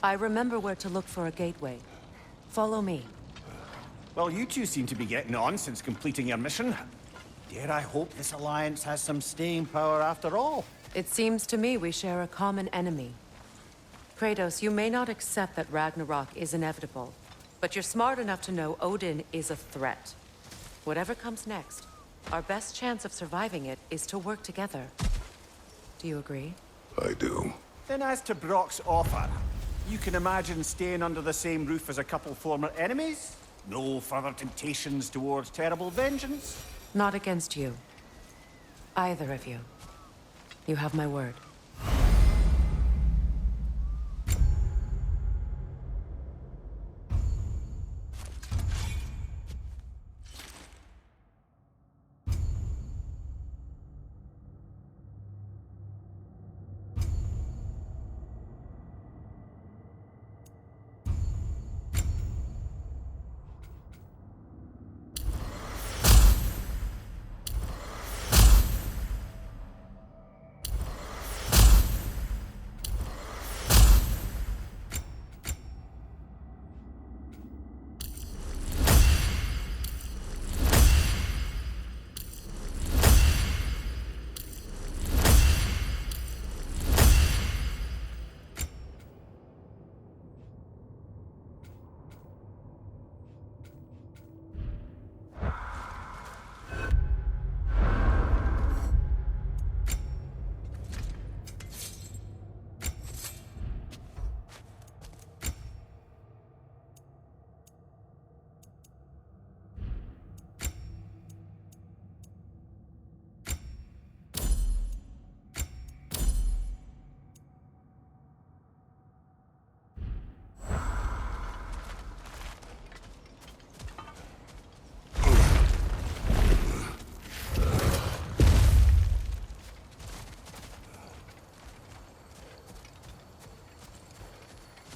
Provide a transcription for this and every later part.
I remember where to look for a gateway. Follow me. Well, you two seem to be getting on since completing your mission. Dare I hope this alliance has some staying power after all? It seems to me we share a common enemy. Kratos, you may not accept that Ragnarok is inevitable, but you're smart enough to know Odin is a threat. Whatever comes next, our best chance of surviving it is to work together. Do you agree? I do. Then as to Brock's offer, you can imagine staying under the same roof as a couple former enemies? No further temptations towards terrible vengeance? Not against you. Either of you. You have my word.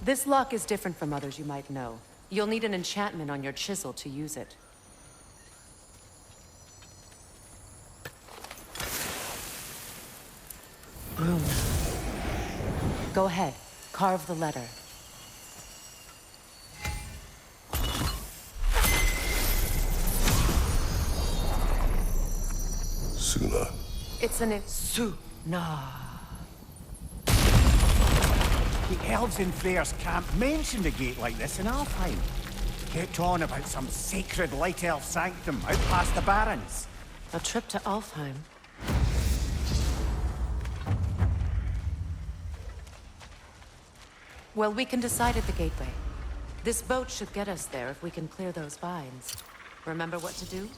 This lock is different from others you might know. You'll need an enchantment on your chisel to use it. Rune. Go ahead. Carve the letter. Suna. It's an Suna. The elves in Freyr's camp mentioned a gate like this in Alfheim. Kept on about some sacred light elf sanctum out past the barrens. A trip to Alfheim. Well, we can decide at the gateway. This boat should get us there if we can clear those vines. Remember what to do?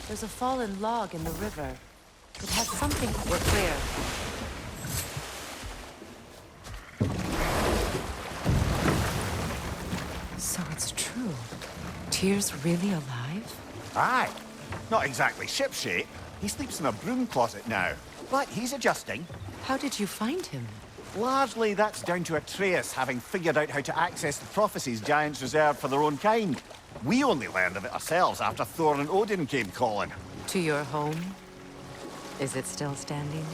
There's a fallen log in the river. It has something. We're clear. So it's true. Tyr's really alive? Aye. Not exactly shipshape. He sleeps in a broom closet now. But he's adjusting. How did you find him? Largely, that's down to Atreus having figured out how to access the prophecies giants reserved for their own kind. We only learned of it ourselves after Thor and Odin came calling. To your home? Is it still standing?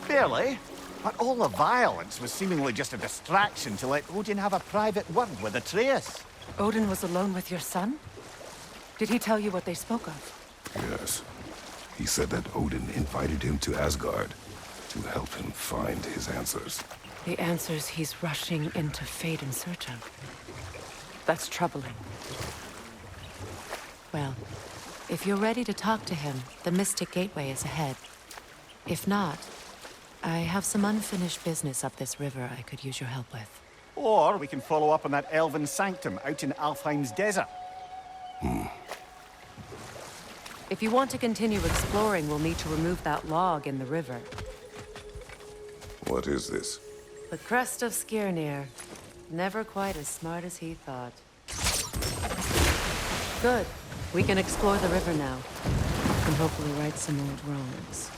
Barely. But all the violence was seemingly just a distraction to let Odin have a private word with Atreus. Odin was alone with your son? Did he tell you what they spoke of? Yes. He said that Odin invited him to Asgard to help him find his answers. The answers he's rushing into fate in search of. That's troubling. Well, if you're ready to talk to him, the Mystic Gateway is ahead. If not, I have some unfinished business up this river I could use your help with. Or we can follow up on that elven sanctum out in Alfheim's desert. If you want to continue exploring, we'll need to remove that log in the river. What is this? The crest of Skirnir. Never quite as smart as he thought. Good. We can explore the river now. And hopefully right some old wrongs.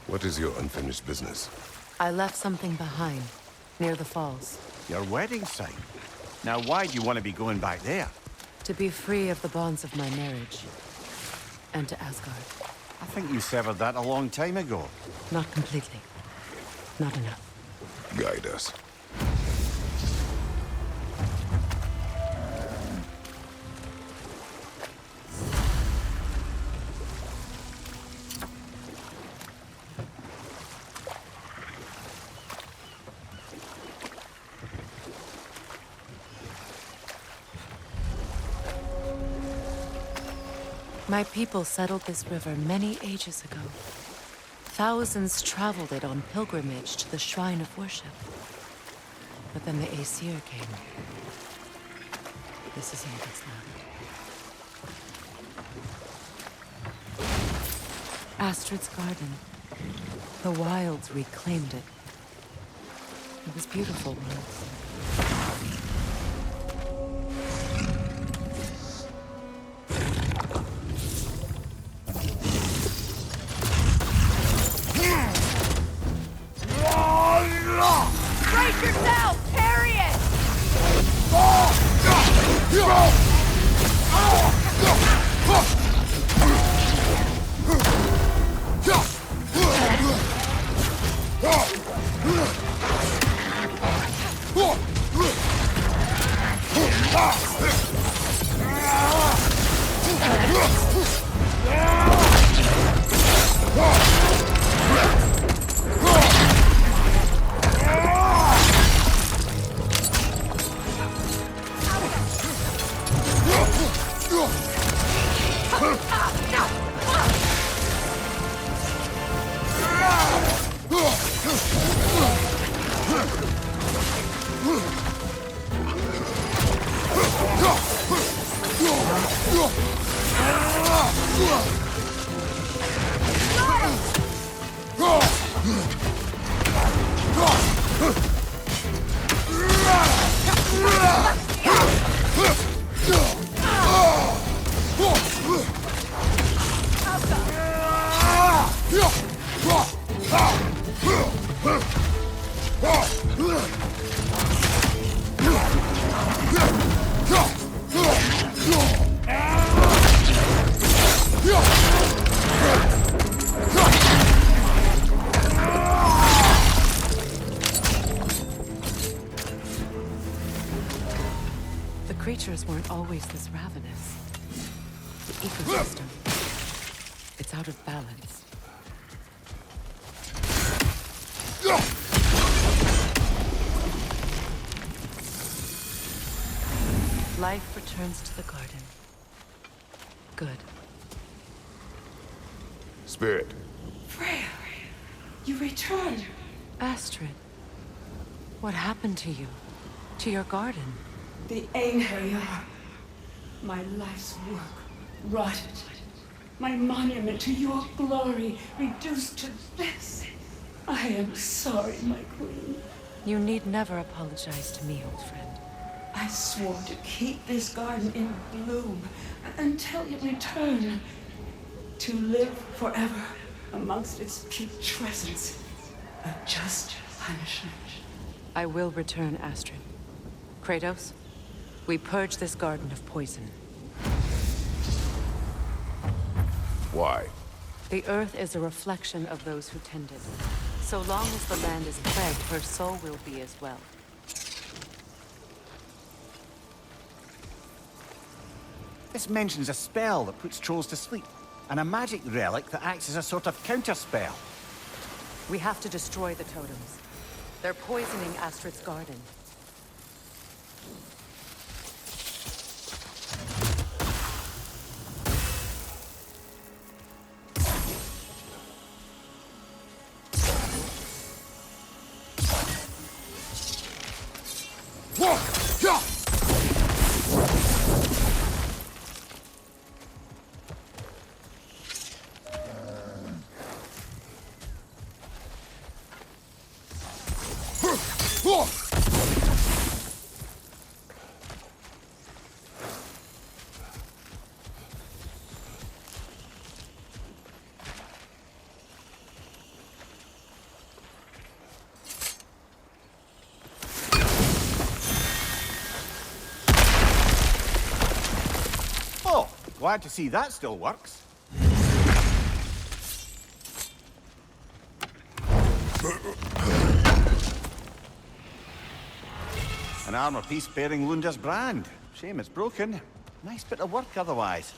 What is your unfinished business? I left something behind, near the falls. Your wedding site. Now, why do you want to be going back there? To be free of the bonds of my marriage. And to Asgard. I think you severed that a long time ago. Not completely. Not enough. Guide us. My people settled this river many ages ago. Thousands traveled it on pilgrimage to the shrine of worship. But then the Aesir came. This is all that's left. Astrid's garden. The wilds reclaimed it. It was beautiful once. Brace yourself! Parry it! The creatures weren't always this ravenous. The ecosystem, it's out of balance. Life returns to the garden. Good. Spirit. Freya, you returned. Astrid, what happened to you? To your garden? The Einherjar. My life's work rotted. My monument to your glory reduced to this. I am sorry, my queen. You need never apologize to me, old friend. I swore to keep this garden in bloom until you return. To live forever amongst its putrescence. A just punishment. I will return, Astrid. Kratos, we purge this garden of poison. Why? The earth is a reflection of those who tend it. So long as the land is plagued, her soul will be as well. This mentions a spell that puts trolls to sleep, and a magic relic that acts as a sort of counterspell. We have to destroy the totems. They're poisoning Astrid's garden. glad to see that still works. An armor piece bearing Lunda's brand. Shame it's broken. Nice bit of work otherwise.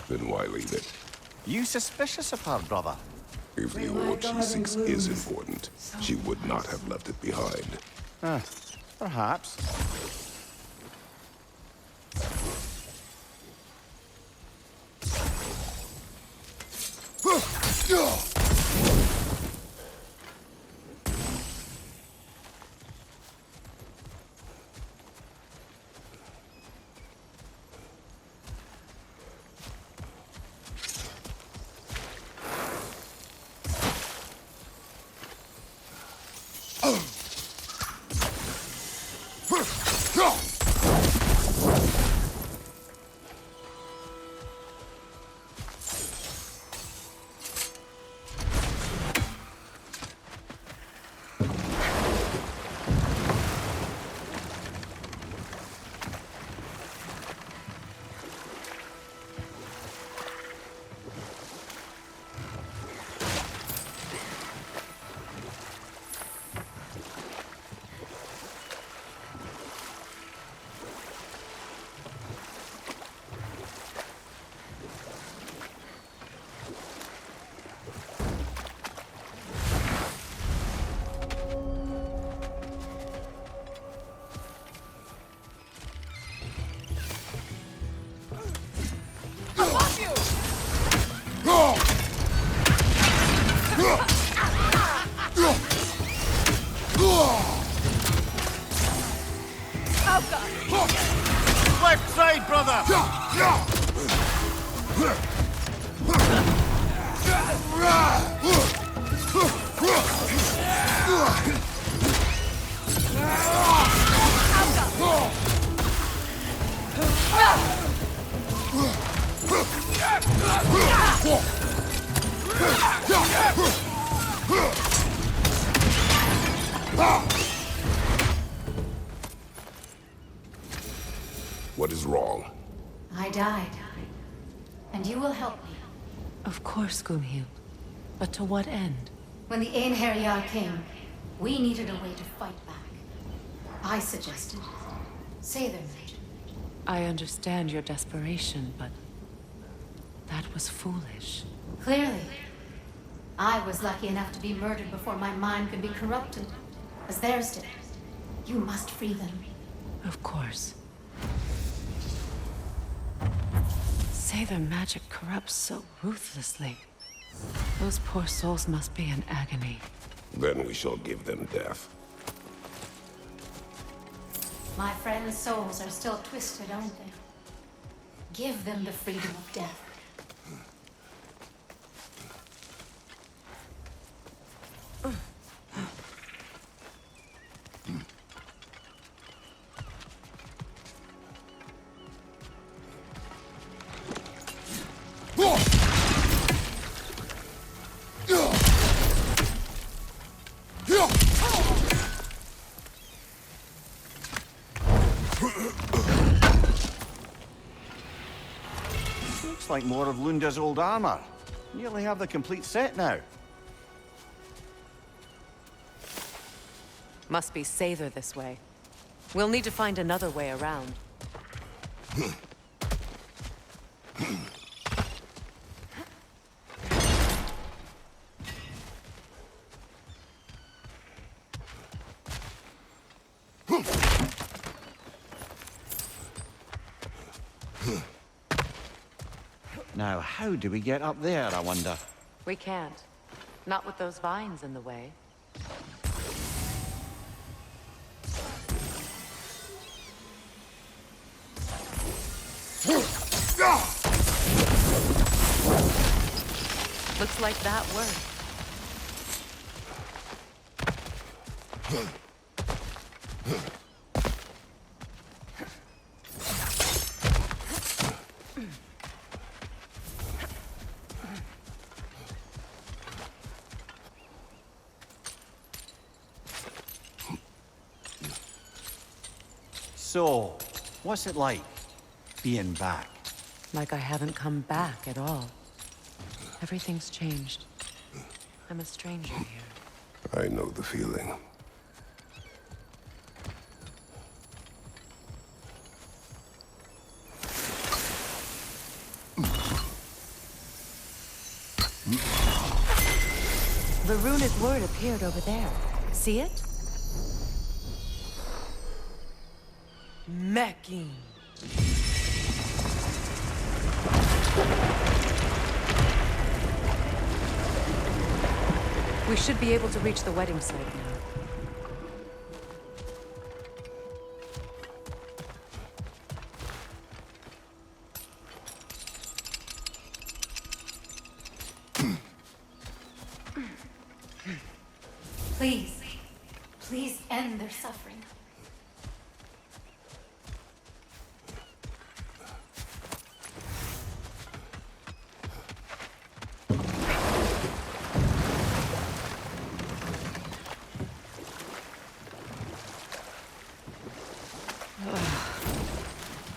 Then why leave it? You suspicious of her, brother? If the orb she seeks is important, she would not have left it behind. Perhaps. Left side, brother! What is wrong? I died. And you will help me. Of course, Gunhild. But to what end? When the Einherjar came, we needed a way to fight back. I suggested Say their magic. I understand your desperation, but that was foolish. Clearly. I was lucky enough to be murdered before my mind could be corrupted, as theirs did. You must free them. Of course. Say their magic corrupts so ruthlessly. Those poor souls must be in agony. Then we shall give them death. My friends' souls are still twisted, aren't they? Give them the freedom of death. Looks like more of Lunda's old armor. Nearly have the complete set now. Must be Sather this way. We'll need to find another way around. Now, how do we get up there, I wonder? We can't. Not with those vines in the way. Looks like that worked. So, what's it like, being back? Like I haven't come back at all. Everything's changed. I'm a stranger here. I know the feeling. The runic word appeared over there. See it? Mecking. We should be able to reach the wedding site now. Please, please end their suffering.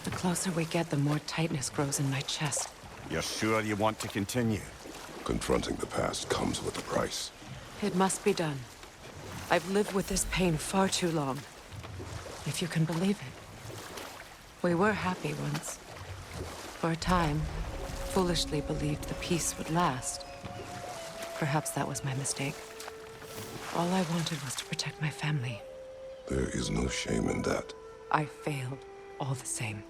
The closer we get, the more tightness grows in my chest. You're sure you want to continue? Confronting the past comes with a price. It must be done. I've lived with this pain far too long. If you can believe it. We were happy once. For a time, foolishly believed the peace would last. Perhaps that was my mistake. All I wanted was to protect my family. There is no shame in that. I failed, all the same.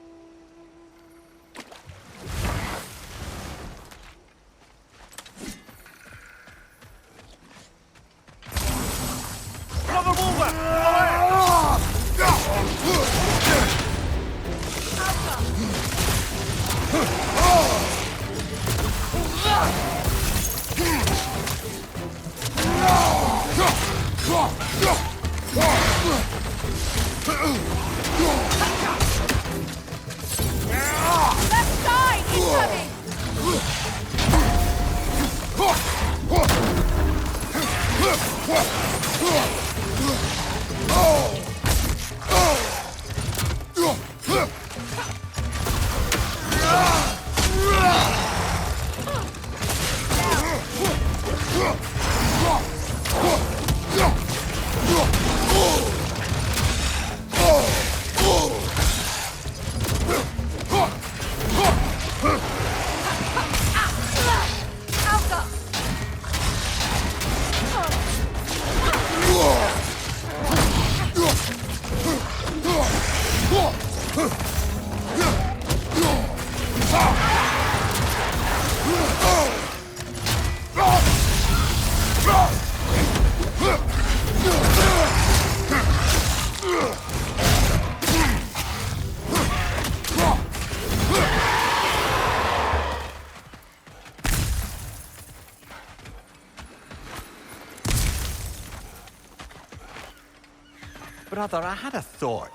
Brother, I had a thought.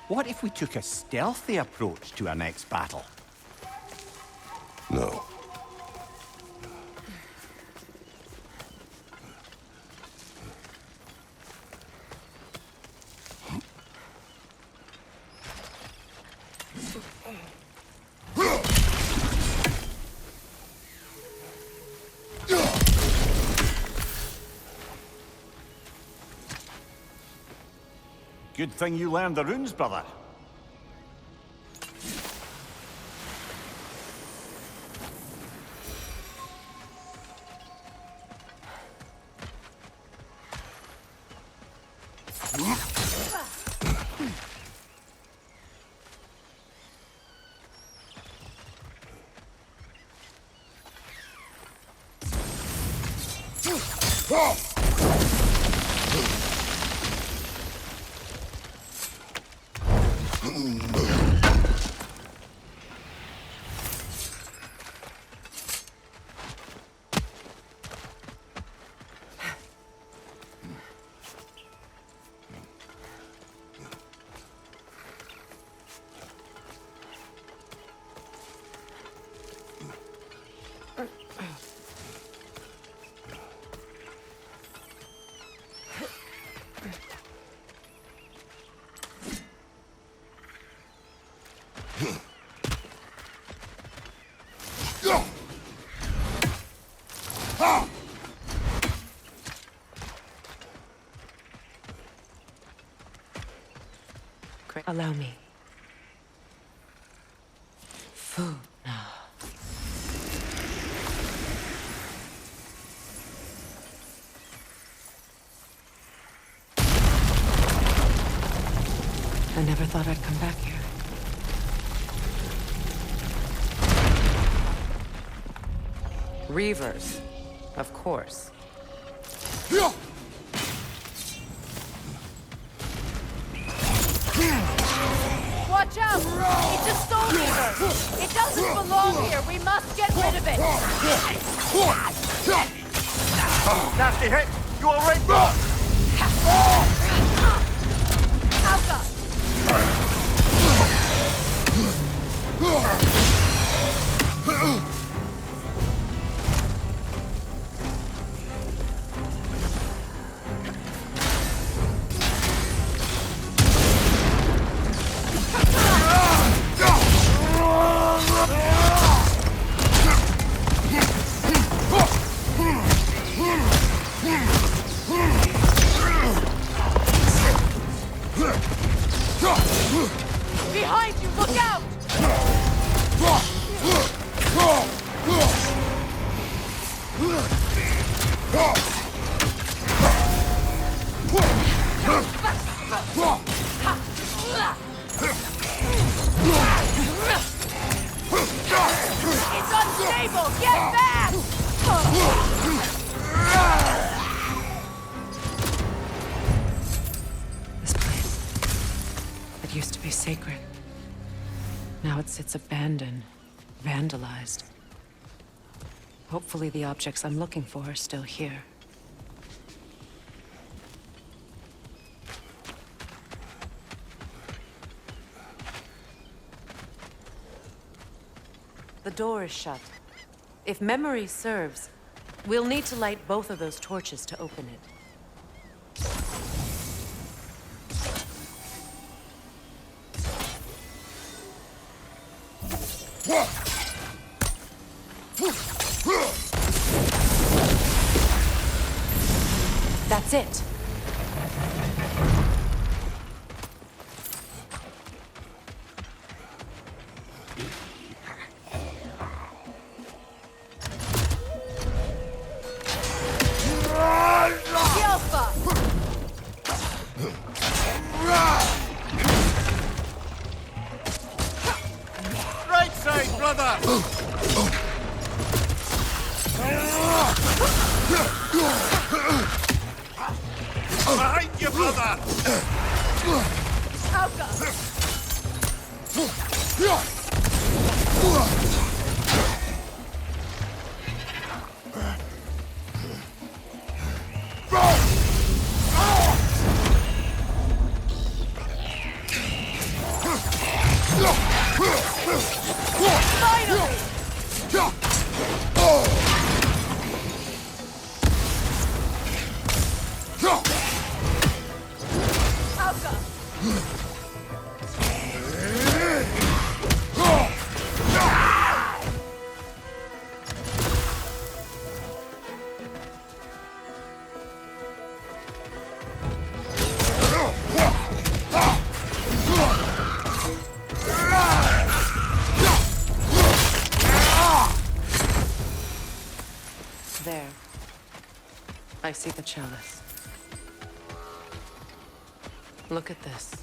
What if we took a stealthy approach to our next battle? No. Good thing you learned the runes, brother. Allow me. Food now. I never thought I'd come back here. Reavers, of course. Watch out! It's a soul reaver! It doesn't belong here! We must get rid of it! Nasty hit! You all right, bro? Alka! Behind you! Look out! It's unstable! Get back! This place. It used to be sacred. Now it sits abandoned, vandalized. Hopefully the objects I'm looking for are still here. The door is shut. If memory serves, we'll need to light both of those torches to open it. That's it. Right side, brother! Behind you, brother! There. I see the chalice. Look at this.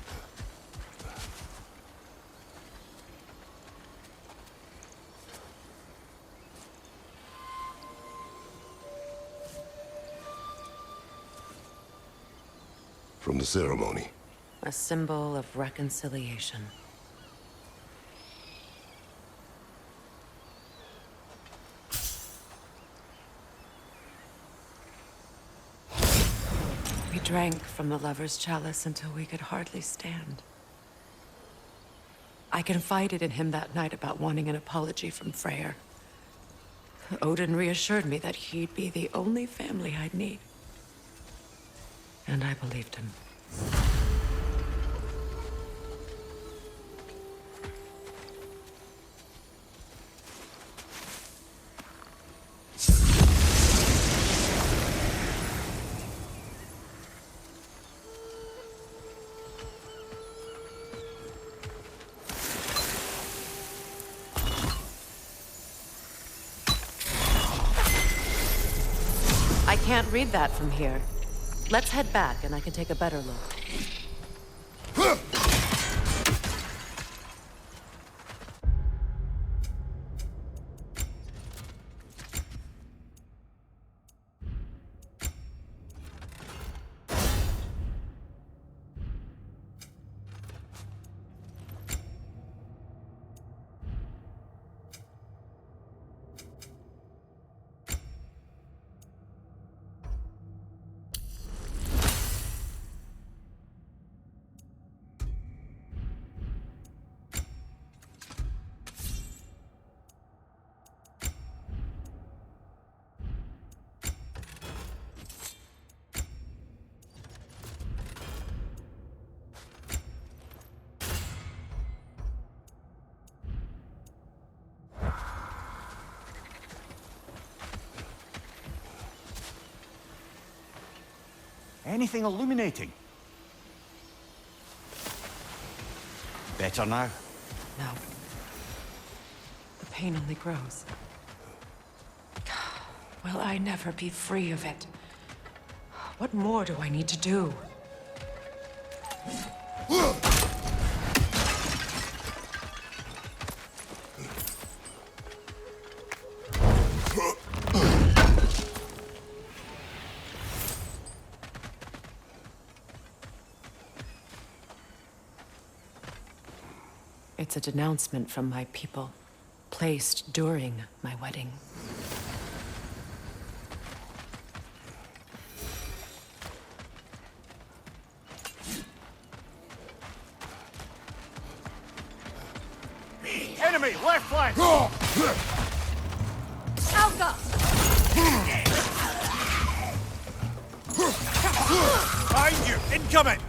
From the ceremony. A symbol of reconciliation. We drank from the lover's chalice until we could hardly stand. I confided in him that night about wanting an apology from Freyr. Odin reassured me that he'd be the only family I'd need. And I believed him. can't read that from here. Let's head back and I can take a better look. Anything illuminating? Better now? No. The pain only grows. Will I never be free of it? What more do I need to do? It's a denouncement from my people, placed during my wedding. Enemy, left flank! Alka! Behind you, incoming!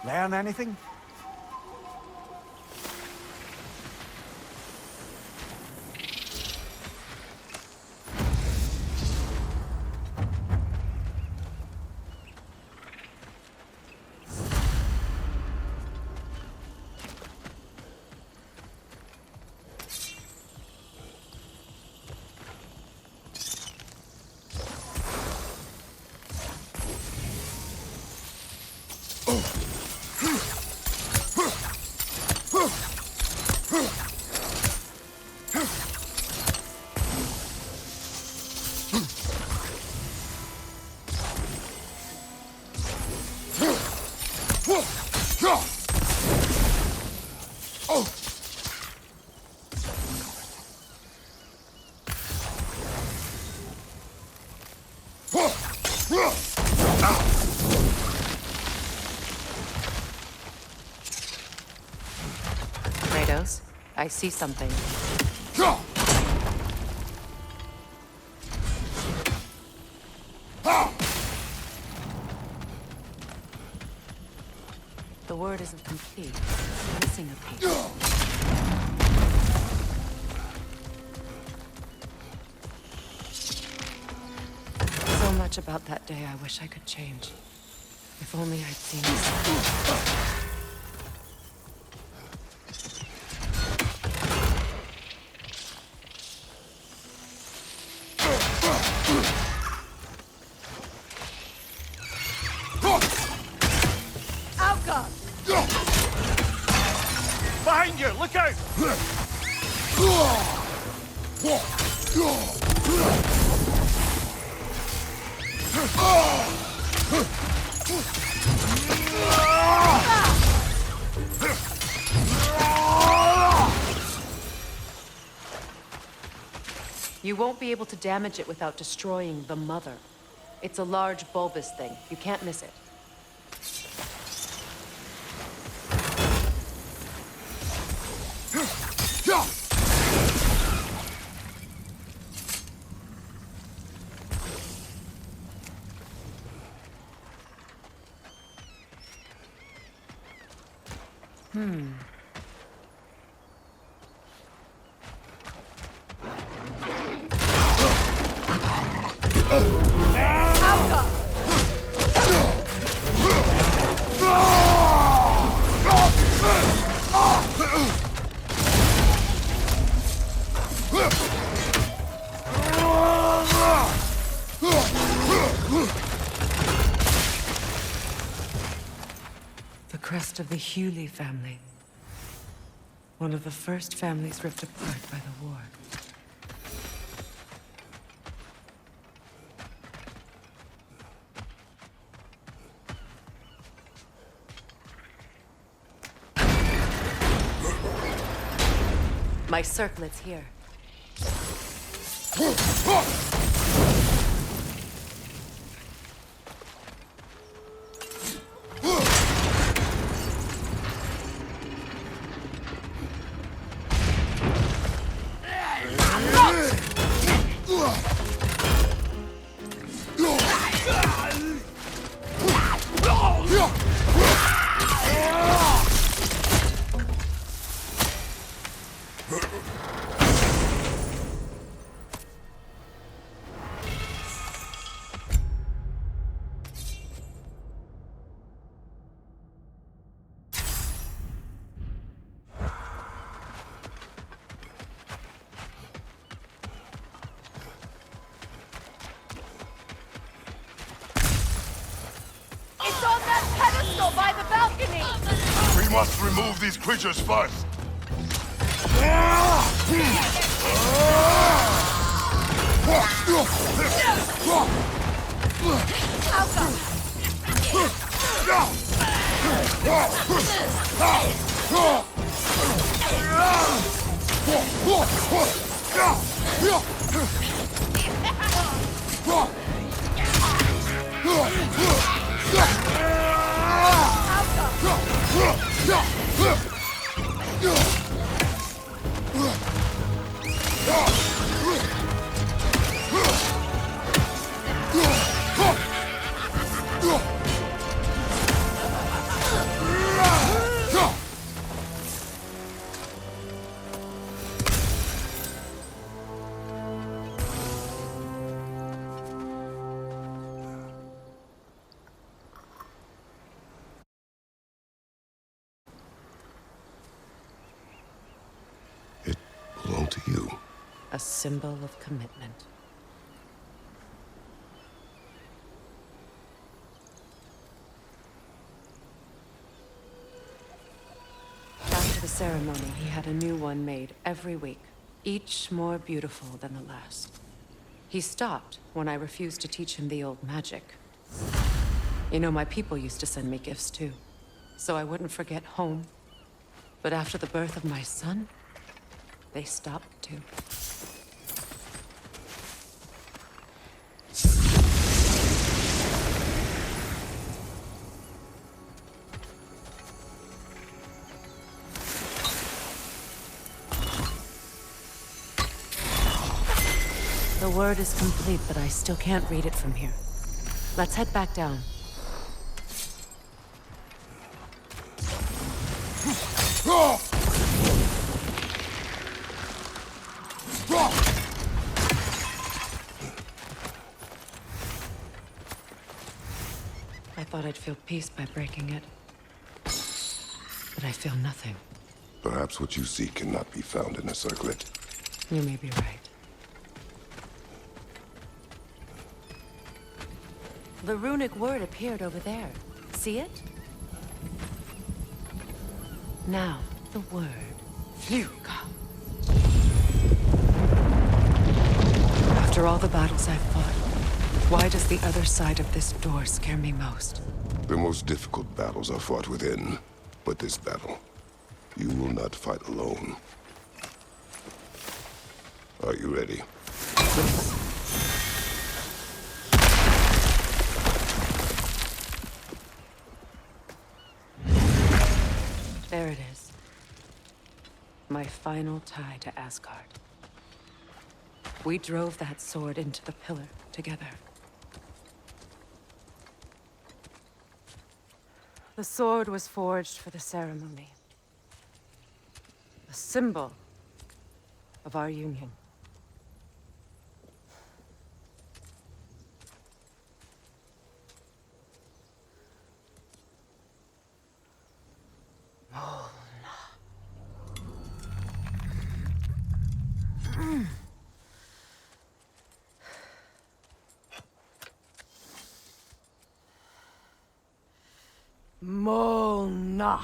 Learn anything? Kratos, I see something. The word isn't complete. It's missing a piece. So much about that day I wish I could change. If only I'd seen this. Alka! Behind you, look out! You won't be able to damage it without destroying the mother. It's a large bulbous thing. You can't miss it. The crest of the Hewley family. One of the first families ripped apart by the war. My circlet's here. It's on that pedestal by the balcony! We must remove these creatures first. It belonged to you. A symbol of commitment. After the ceremony, he had a new one made every week, each more beautiful than the last. He stopped when I refused to teach him the old magic. You know, my people used to send me gifts too, so I wouldn't forget home. But after the birth of my son, they stopped too. The word is complete, but I still can't read it from here. Let's head back down. I thought I'd feel peace by breaking it. But I feel nothing. Perhaps what you seek cannot be found in a circlet. You may be right. The runic word appeared over there. See it? Now, the word. Fuga. After all the battles I've fought, why does the other side of this door scare me most? The most difficult battles are fought within. But this battle, you will not fight alone. Are you ready? There it is. My final tie to Asgard. We drove that sword into the pillar together. The sword was forged for the ceremony. A symbol of our union. Molna.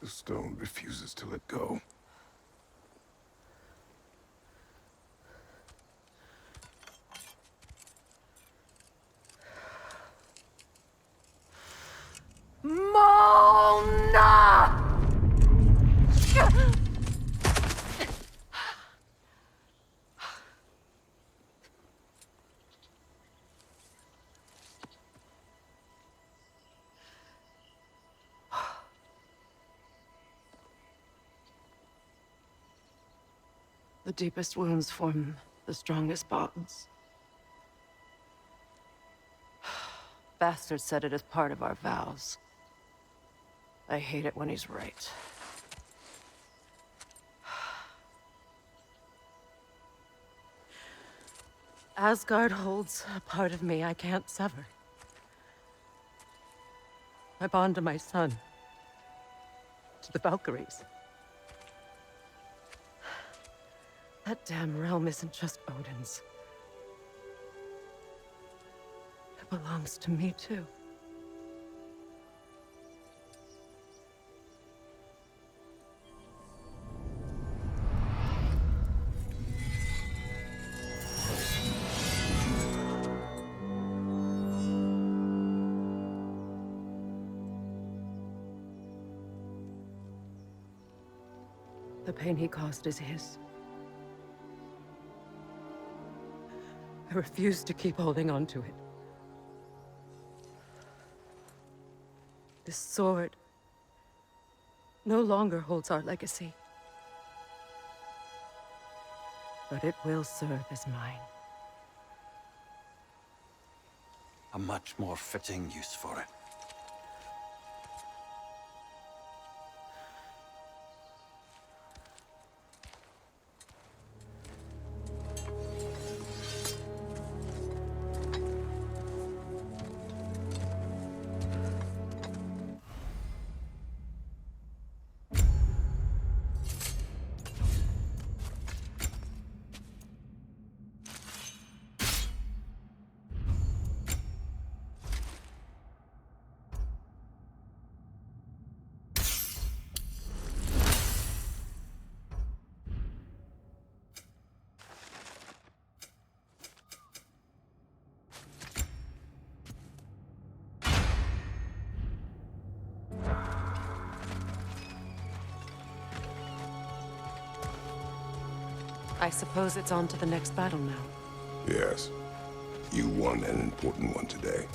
The stone refuses to let go. Molna! The deepest wounds form the strongest bonds. Bastard said it as part of our vows. I hate it when he's right. Asgard holds a part of me I can't sever. I bond to my son. To the Valkyries. That damn realm isn't just Odin's. It belongs to me, too. The pain he caused is his. I refuse to keep holding on to it. This sword no longer holds our legacy. But it will serve as mine. A much more fitting use for it. I suppose it's on to the next battle now. Yes. You won an important one today.